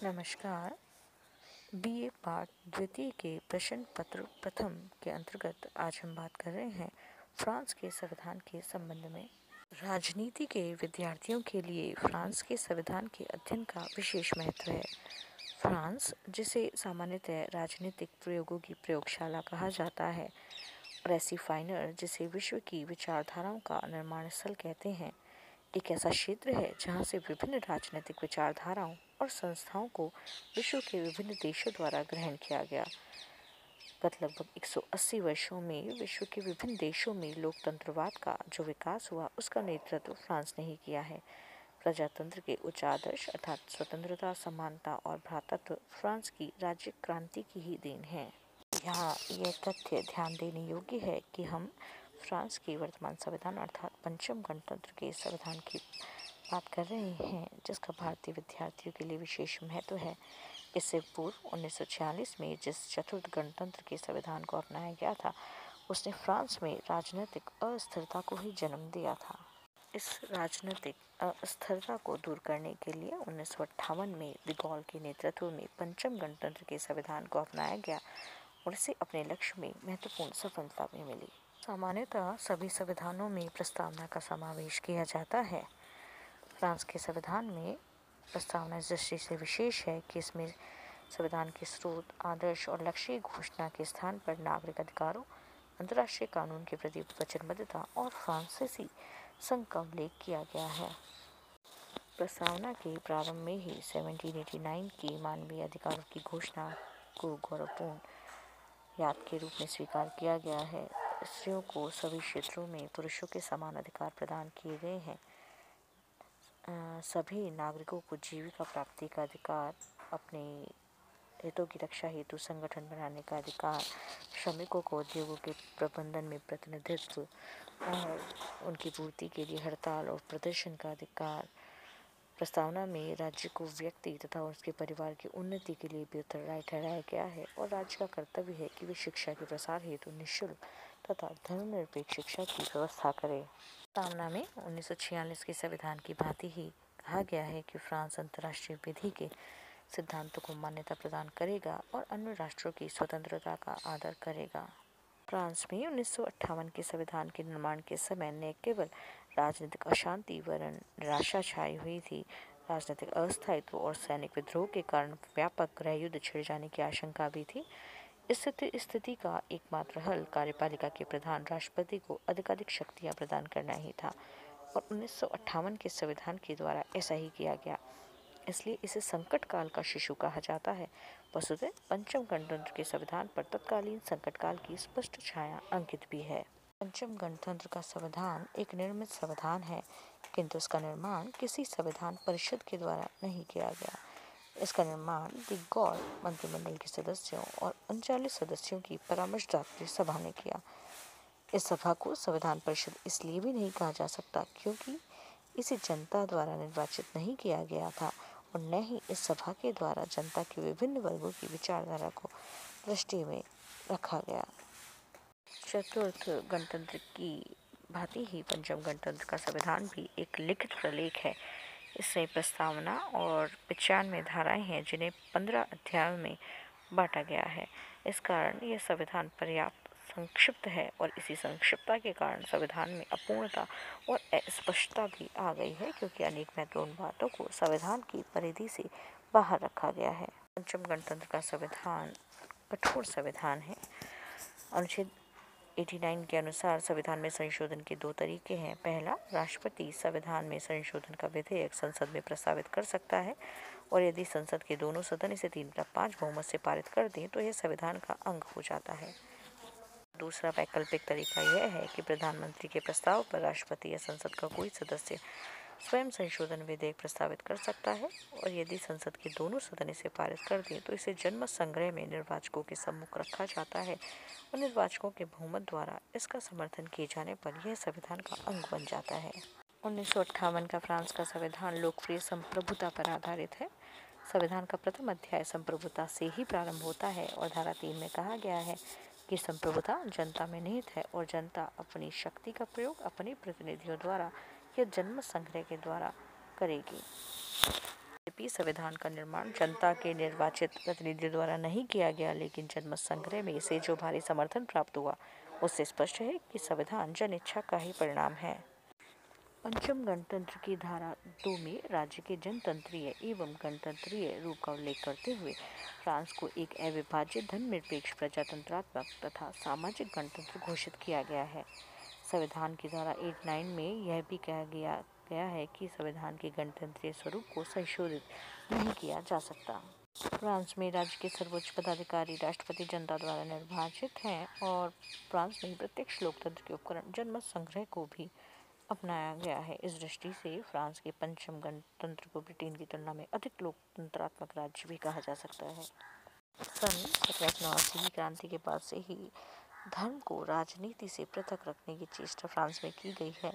नमस्कार। बीए पाठ द्वितीय के प्रश्न पत्र प्रथम के अंतर्गत आज हम बात कर रहे हैं फ्रांस के संविधान के संबंध में। राजनीति के विद्यार्थियों के लिए फ्रांस के संविधान के अध्ययन का विशेष महत्व है। फ्रांस, जिसे सामान्यतः राजनीतिक प्रयोगों की प्रयोगशाला कहा जाता है, और रेसिफाइनर, जिसे विश्व की विचारधाराओं का निर्माण स्थल कहते हैं, एक ऐसा क्षेत्र है जहां से विभिन्न राजनीतिक विचारधाराओं और संस्थाओं को विश्व के विभिन्न देशों द्वारा ग्रहण किया गया। गत लगभग 180 वर्षों में विश्व के विभिन्न देशों में लोकतंत्रवाद का जो विकास हुआ, उसका नेतृत्व फ्रांस ने ही किया है। प्रजातंत्र के उच्च आदर्श अर्थात स्वतंत्रता, समानता और भ्रातृत्व फ्रांस की राज्य क्रांति की ही देन है। यहाँ यह तथ्य ध्यान देने योग्य है कि हम फ्रांस के वर्तमान संविधान अर्थात पंचम गणतंत्र के संविधान की बात कर रहे हैं, जिसका भारतीय विद्यार्थियों के लिए विशेष महत्व है। इससे पूर्व 1946 में जिस चतुर्थ गणतंत्र के संविधान को अपनाया गया था, उसने फ्रांस में राजनीतिक अस्थिरता को ही जन्म दिया था। इस राजनीतिक अस्थिरता को दूर करने के लिए 1958 में डी गॉल के नेतृत्व में पंचम गणतंत्र के संविधान को अपनाया गया और इसे अपने लक्ष्य में महत्वपूर्ण सफलता भी मिली। सामान्यतः सभी संविधानों में प्रस्तावना का समावेश किया जाता है। फ्रांस के संविधान में प्रस्तावना इस दृष्टि से विशेष है कि इसमें संविधान के स्रोत, आदर्श और लक्ष्य घोषणा के स्थान पर नागरिक अधिकारों, अंतर्राष्ट्रीय कानून के प्रति वचनबद्धता और फ्रांसीसी संघ का उल्लेख किया गया है। प्रस्तावना के प्रारंभ में ही 1789 की मानवीय अधिकारों की घोषणा को गौरवपूर्ण याद के रूप में स्वीकार किया गया है। स्त्रियों को सभी क्षेत्रों में पुरुषों के समान अधिकार प्रदान किए गए हैं। सभी नागरिकों को जीविका प्राप्ति का अधिकार, अपने हितों की रक्षा हेतु संगठन बनाने का अधिकार, श्रमिकों को उद्योगों के प्रबंधन में प्रतिनिधित्व और उनकी पूर्ति के लिए हड़ताल और प्रदर्शन का अधिकार। प्रस्तावना में राज्य को व्यक्ति तथा उसके परिवार की उन्नति के लिए भी उत्तरदायी ठहराया गया है और राज्य का कर्तव्य है कि वे शिक्षा के प्रसार हेतु निःशुल्क तथा धर्मनिरपेक्ष शिक्षा की व्यवस्था करे। प्रस्तावना में 1946 के संविधान की भांति ही कहा गया है कि फ्रांस अंतर्राष्ट्रीय विधि के सिद्धांतों को मान्यता प्रदान करेगा और अन्य राष्ट्रों की स्वतंत्रता का आदर करेगा। फ्रांस में 1958 के संविधान के निर्माण के समय न केवल राजनीतिक अशांति वरन निराशा छाई हुई थी, राजनीतिक अस्थायित्व और सैनिक विद्रोह के कारण व्यापक गृह युद्ध छिड़ जाने की आशंका भी थी। इस स्थिति का एकमात्र हल कार्यपालिका के प्रधान राष्ट्रपति को अधिकाधिक शक्तियां प्रदान करना ही था और 1958 के संविधान के द्वारा ऐसा ही किया गया। इसलिए इसे संकट काल का शिशु कहा जाता है। वस्तुतः पंचम गणतंत्र के संविधान पर तत्कालीन संकट काल की स्पष्ट छाया अंकित भी है। पंचम गणतंत्र का संविधान एक निर्मित संविधान है, किंतु इसका निर्माण किसी संविधान परिषद के द्वारा नहीं किया गया। इसका निर्माण डी गॉल मंत्रिमंडल के सदस्यों और 39 सदस्यों की परामर्शदात्री सभा ने किया। इस सभा को संविधान परिषद इसलिए भी नहीं कहा जा सकता क्योंकि इसे जनता द्वारा निर्वाचित नहीं किया गया था और न ही इस सभा के द्वारा जनता के विभिन्न वर्गों की विचारधारा को दृष्टि में रखा गया। चतुर्थ गणतंत्र की भांति ही पंचम गणतंत्र का संविधान भी एक लिखित प्रलेख है। इसमें प्रस्तावना और 95 धाराएं हैं, जिन्हें 15 अध्यायों में बांटा गया है। इस कारण यह संविधान पर्याप्त संक्षिप्त है और इसी संक्षिप्तता के कारण संविधान में अपूर्णता और अस्पष्टता भी आ गई है, क्योंकि अनेक महत्वपूर्ण बातों को संविधान की परिधि से बाहर रखा गया है। पंचम गणतंत्र का संविधान कठोर संविधान है। अनुच्छेद 89 के अनुसार संविधान में संशोधन के 2 तरीके हैं। पहला, राष्ट्रपति संविधान में संशोधन का विधेयक संसद में प्रस्तावित कर सकता है और यदि संसद के दोनों सदन इसे 3/5 बहुमत से पारित कर दें तो यह संविधान का अंग हो जाता है। दूसरा वैकल्पिक तरीका यह है कि प्रधानमंत्री के प्रस्ताव पर राष्ट्रपति या संसद का कोई सदस्य स्वयं संशोधन विधेयक प्रस्तावित कर सकता है और यदि संसद के दोनों सदन इसे पारित कर दें तो इसे जनमत संग्रह में निर्वाचकों के सम्मुख रखा जाता है और निर्वाचकों के बहुमत द्वारा इसका समर्थन किए जाने पर यह संविधान का अंग बन जाता है। 1958 का फ्रांस का संविधान लोकप्रिय संप्रभुता पर आधारित है। संविधान का प्रथम अध्याय संप्रभुता से ही प्रारंभ होता है और धारा 3 में कहा गया है कि संप्रभुता जनता में निहित है और जनता अपनी शक्ति का प्रयोग अपने प्रतिनिधियों द्वारा या जनमत संग्रह के द्वारा करेगी। यद्यपि संविधान का निर्माण जनता के निर्वाचित प्रतिनिधियों द्वारा नहीं किया गया, लेकिन जनमत संग्रह में इसे जो भारी समर्थन प्राप्त हुआ उससे स्पष्ट है कि संविधान जन इच्छा का ही परिणाम है। पंचम गणतंत्र की धारा 2 में राज्य के जनतंत्रीय एवं गणतंत्रीय रूप का उल्लेख करते हुए फ्रांस को एक अविभाज्य धर्मनिरपेक्ष प्रजातंत्रात्मक तथा सामाजिक गणतंत्र घोषित किया गया है। संविधान की धारा 89 में यह भी कहा गया है कि संविधान के गणतंत्रीय स्वरूप को संशोधित नहीं किया जा सकता। फ्रांस में राज्य के सर्वोच्च पदाधिकारी राष्ट्रपति जनता द्वारा निर्वाचित हैं और फ्रांस में प्रत्यक्ष लोकतंत्र के उपकरण जनमत संग्रह को भी अपनाया गया है। इस दृष्टि से फ्रांस के पंचम गणतंत्र को ब्रिटेन की तुलना में अधिक लोकतंत्रात्मक राज्य भी कहा जा सकता है। सन 1789 की क्रांति के बाद से ही धर्म को राजनीति से पृथक रखने की चेष्टा फ्रांस में की गई है।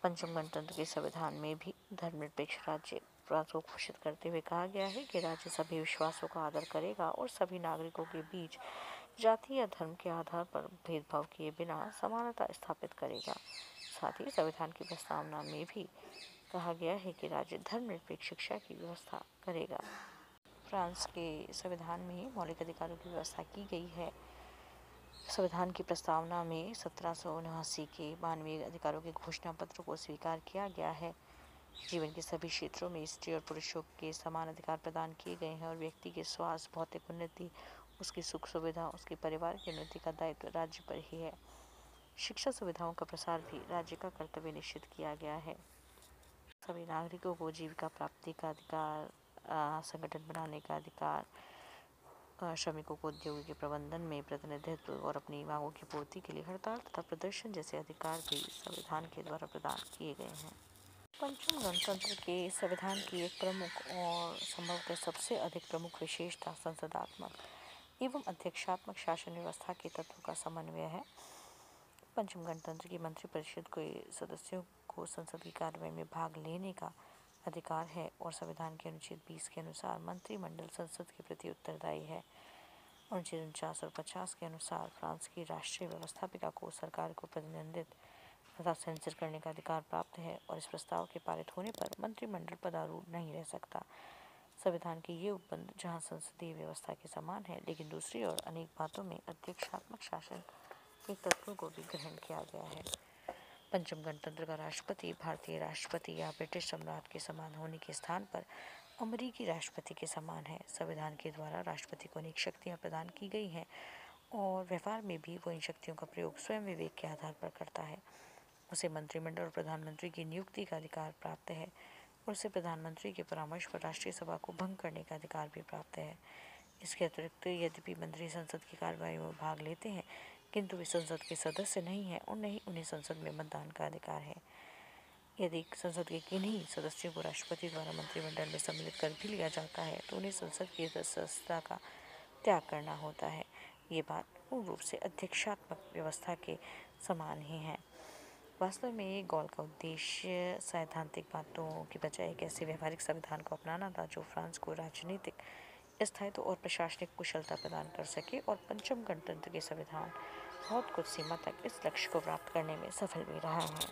पंचम गणतंत्र के संविधान में भी धर्मनिरपेक्ष राज्य फ्रांस को घोषित करते हुए कहा गया है कि राज्य सभी विश्वासों का आदर करेगा और सभी नागरिकों के बीच जाति या धर्म के आधार पर भेदभाव किए बिना समानता स्थापित करेगा। साथ ही संविधान की प्रस्तावना में भी कहा गया है कि राज्य धर्मनिरपेक्ष शिक्षा की व्यवस्था करेगा। फ्रांस के संविधान में मौलिक अधिकारों की व्यवस्था की गई है। संविधान की प्रस्तावना में 1779 के मानवीय अधिकारों के घोषणा पत्र को स्वीकार किया गया है। जीवन के सभी क्षेत्रों में स्त्री और पुरुषों के समान अधिकार प्रदान किए गए हैं और व्यक्ति के स्वास्थ्य, भौतिक उन्नति, उसकी सुख सुविधा, उसके परिवार की उन्नति का दायित्व राज्य पर ही है। शिक्षा सुविधाओं का प्रसार भी राज्य का कर्तव्य निश्चित किया गया है। सभी नागरिकों को जीविका प्राप्ति का अधिकार, संगठन बनाने का अधिकार, श्रमिकों को उद्योगों के प्रबंधन में प्रतिनिधित्व और अपनी मांगों की पूर्ति के लिए हड़ताल तथा प्रदर्शन जैसे अधिकार भी संविधान के द्वारा प्रदान किए गए हैं। पंचम गणतंत्र के संविधान की एक प्रमुख और संभवतः सबसे अधिक प्रमुख विशेषता संसदात्मक एवं अध्यक्षात्मक शासन व्यवस्था के तत्वों का समन्वय है। पंचम गणतंत्र की मंत्रिपरिषद के सदस्यों को संसद की कार्यवाही में भाग लेने का अधिकार है और संविधान के अनुच्छेद 20 के अनुसार मंत्रिमंडल संसद के प्रति उत्तरदायी है। अनुच्छेद 49 और 50 के अनुसार फ्रांस की राष्ट्रीय व्यवस्थापिका को सरकार को प्रतिनिधित्व तथा सेंसर करने का अधिकार प्राप्त है और इस प्रस्ताव के पारित होने पर मंत्रिमंडल पदारूढ़ नहीं रह सकता। संविधान के ये उपबंध जहाँ संसदीय व्यवस्था के समान है, लेकिन दूसरी ओर अनेक बातों में अध्यक्षात्मक शासन के तत्वों को भी ग्रहण किया गया है। पंचम गणतंत्र का राष्ट्रपति भारतीय राष्ट्रपति या ब्रिटिश सम्राट के समान होने के स्थान पर अमेरिकी राष्ट्रपति के समान है। संविधान के द्वारा राष्ट्रपति को अनेक शक्तियाँ प्रदान की गई हैं और व्यवहार में भी वो इन शक्तियों का प्रयोग स्वयं विवेक के आधार पर करता है। उसे मंत्रिमंडल और प्रधानमंत्री की नियुक्ति का अधिकार प्राप्त है और उसे प्रधानमंत्री के परामर्श पर राष्ट्रीय सभा को भंग करने का अधिकार भी प्राप्त है। इसके अतिरिक्त यद्यपि मंत्री संसद की कार्यवाही में भाग लेते हैं, किंतु वे संसद के सदस्य नहीं हैं और नहीं उन्हें संसद में मतदान का अधिकार है। यदि संसद के किन्हीं सदस्यों को राष्ट्रपति द्वारा मंत्रिमंडल में सम्मिलित कर भी लिया जाता है तो उन्हें संसद की सदस्यता का त्याग करना होता है। ये बात पूर्ण रूप से अध्यक्षात्मक व्यवस्था के समान ही है। वास्तव में ये गॉल का उद्देश्य सैद्धांतिक बातों की बजाय एक ऐसे व्यवहारिक संविधान को अपनाना था जो फ्रांस को राजनीतिक स्थायित्व और प्रशासनिक कुशलता प्रदान कर सके और पंचम गणतंत्र के संविधान बहुत कुछ सीमा तक इस लक्ष्य को प्राप्त करने में सफल भी रहा है।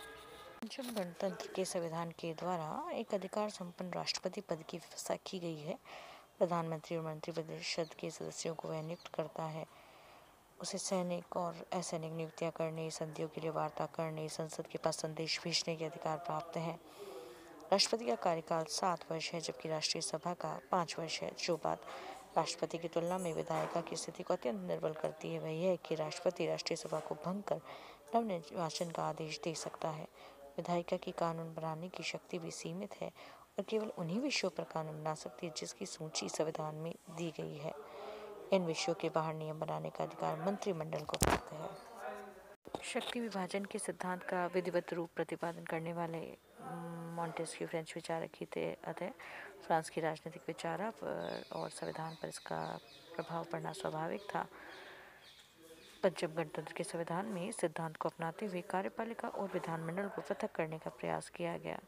पंचम गणतंत्र के संविधान के द्वारा एक अधिकार संपन्न राष्ट्रपति पद की व्यवस्था की गई है। प्रधानमंत्री और मंत्रिपरिषद के सदस्यों को वह नियुक्त करता है। उसे सैनिक और असैनिक नियुक्तियां करने, संधियों के लिए वार्ता करने, संसद के पास संदेश भेजने के अधिकार प्राप्त है। राष्ट्रपति का कार्यकाल 7 वर्ष है जबकि राष्ट्रीय सभा का 5 वर्ष है। जो बात राष्ट्रपति की तुलना में विधायिका की स्थिति को अत्यंत निर्बल करती है वह यह है कि राष्ट्रपति राष्ट्रीय सभा को भंग कर नवनिर्वाचन का आदेश दे सकता है। विधायिका की कानून बनाने की शक्ति भी सीमित है और केवल उन्हीं विषयों पर कानून बना सकती है जिसकी सूची संविधान में दी गई है। इन विषयों के बाहर नियम बनाने का अधिकार मंत्रिमंडल को प्राप्त है। शक्ति विभाजन के सिद्धांत का विधिवत रूप प्रतिपादन करने वाले मॉन्टेस्क्यू फ्रेंच विचारक ही थे। अतः फ्रांस की राजनीतिक विचारा पर और संविधान पर इसका प्रभाव पड़ना स्वाभाविक था। पंचम गणतंत्र के संविधान में सिद्धांत को अपनाते हुए कार्यपालिका और विधानमंडल को पृथक करने का प्रयास किया गया।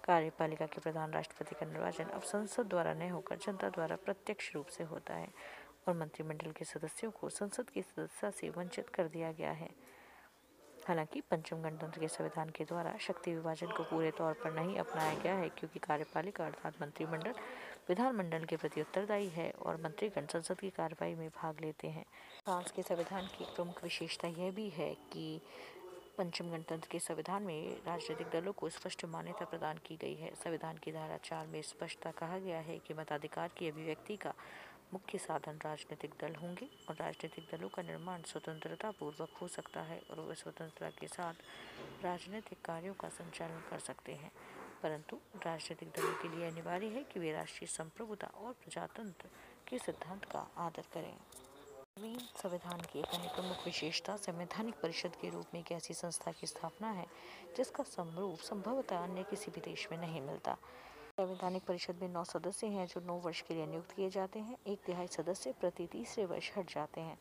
कार्यपालिका के प्रधान राष्ट्रपति का निर्वाचन अब संसद द्वारा न होकर जनता द्वारा प्रत्यक्ष रूप से होता है और मंत्रिमंडल के सदस्यों को संसद की सदस्यता से वंचित कर दिया गया है। हालांकि पंचम गणतंत्र के संविधान के द्वारा शक्ति विभाजन को पूरे तौर पर नहीं अपनाया गया है, क्योंकि कार्यपालिका अर्थात मंत्रिमंडल विधानमंडल के प्रति उत्तरदायी है और मंत्रीगण संसद की कार्रवाई में भाग लेते हैं। फ्रांस के संविधान की प्रमुख विशेषता यह भी है कि पंचम गणतंत्र के संविधान में राजनीतिक दलों को स्पष्ट मान्यता प्रदान की गई है। संविधान की धारा 4 में स्पष्टता कहा गया है कि मताधिकार की अभिव्यक्ति का मुख्य साधन राजनीतिक दल होंगे और राजनीतिक दलों का निर्माण स्वतंत्रता पूर्वक हो सकता है और वे स्वतंत्रता के साथ राजनीतिक कार्यों का संचालन कर सकते हैं, परंतु राजनीतिक दलों के लिए अनिवार्य है कि वे राष्ट्रीय संप्रभुता और प्रजातंत्र के सिद्धांत का आदर करें। नवीन संविधान की एक अन्य प्रमुख विशेषता संवैधानिक परिषद के रूप में एक ऐसी संस्था की स्थापना है जिसका समरूप संभवतः अन्य किसी भी देश में नहीं मिलता। संवैधानिक परिषद में 9 सदस्य हैं जो 9 वर्ष के लिए नियुक्त किए जाते हैं। 1/3 सदस्य प्रति तीसरे वर्ष हट जाते हैं।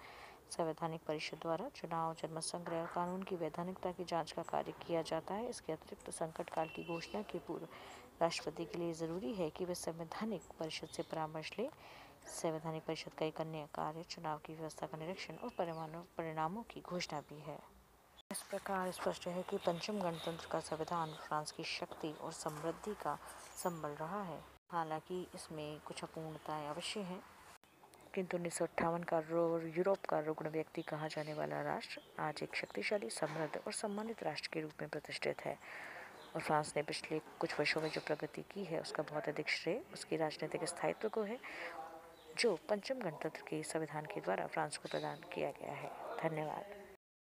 संवैधानिक परिषद द्वारा चुनाव, जनमत संग्रह और कानून की वैधानिकता की जांच का कार्य किया जाता है। इसके अतिरिक्त संकट काल की घोषणा के पूर्व राष्ट्रपति के लिए जरूरी है कि वे संवैधानिक परिषद से परामर्श ले। संवैधानिक परिषद का एक अन्य कार्य चुनाव की व्यवस्था का निरीक्षण और परिणामों की घोषणा भी है। इस प्रकार स्पष्ट है कि पंचम गणतंत्र का संविधान फ्रांस की शक्ति और समृद्धि का संबल रहा है। हालांकि इसमें कुछ अपूर्णताएं अवश्य हैं, किंतु 1958 का यूरोप का रुग्ण व्यक्ति कहा जाने वाला राष्ट्र आज एक शक्तिशाली, समृद्ध और सम्मानित राष्ट्र के रूप में प्रतिष्ठित है और फ्रांस ने पिछले कुछ वर्षों में जो प्रगति की है उसका बहुत अधिक श्रेय उसके राजनीतिक स्थायित्व को है, जो पंचम गणतंत्र के संविधान के द्वारा फ्रांस को प्रदान किया गया है। धन्यवाद।